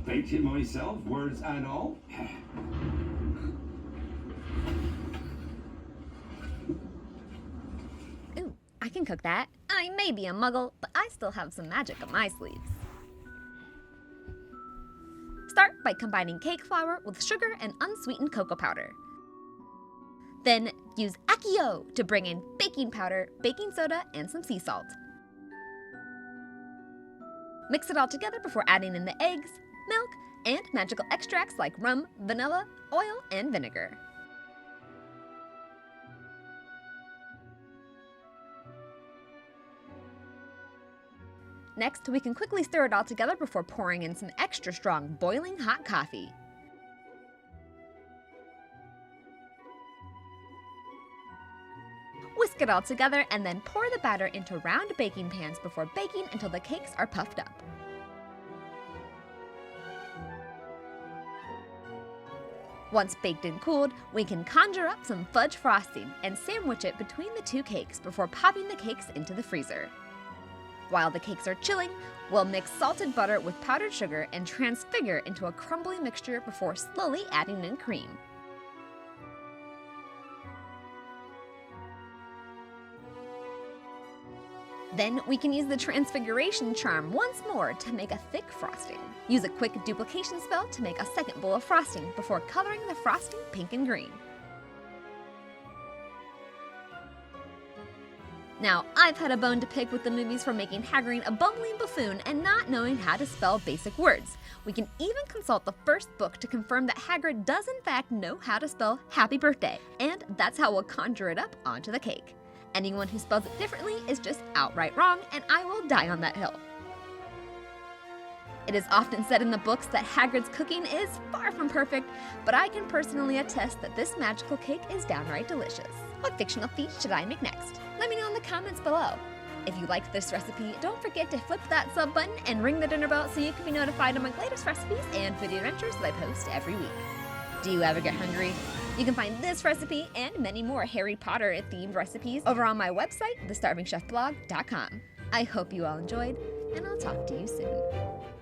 Baked it myself, words and all. Ooh, I can cook that. I may be a muggle, but I still have some magic up my sleeves. Start by combining cake flour with sugar and unsweetened cocoa powder. Then use Accio to bring in baking powder, baking soda, and some sea salt. Mix it all together before adding in the eggs, milk, and magical extracts like rum, vanilla, oil, and vinegar. Next, we can quickly stir it all together before pouring in some extra strong boiling hot coffee. Whisk it all together and then pour the batter into round baking pans before baking until the cakes are puffed up. Once baked and cooled, we can conjure up some fudge frosting and sandwich it between the two cakes before popping the cakes into the freezer. While the cakes are chilling, we'll mix salted butter with powdered sugar and transfigure into a crumbly mixture before slowly adding in cream. Then we can use the transfiguration charm once more to make a thick frosting. Use a quick duplication spell to make a second bowl of frosting before coloring the frosting pink and green. Now, I've had a bone to pick with the movies for making Hagrid a bumbling buffoon and not knowing how to spell basic words. We can even consult the first book to confirm that Hagrid does in fact know how to spell Happee Birthday, and that's how we'll conjure it up onto the cake. Anyone who spells it differently is just outright wrong, and I will die on that hill. It is often said in the books that Hagrid's cooking is far from perfect, but I can personally attest that this magical cake is downright delicious. What fictional feast should I make next? Let me know in the comments below. If you liked this recipe, don't forget to flip that sub button and ring the dinner bell so you can be notified of my latest recipes and video adventures that I post every week. Do you ever get hungry? You can find this recipe and many more Harry Potter themed recipes over on my website, thestarvingchefblog.com. I hope you all enjoyed, and I'll talk to you soon.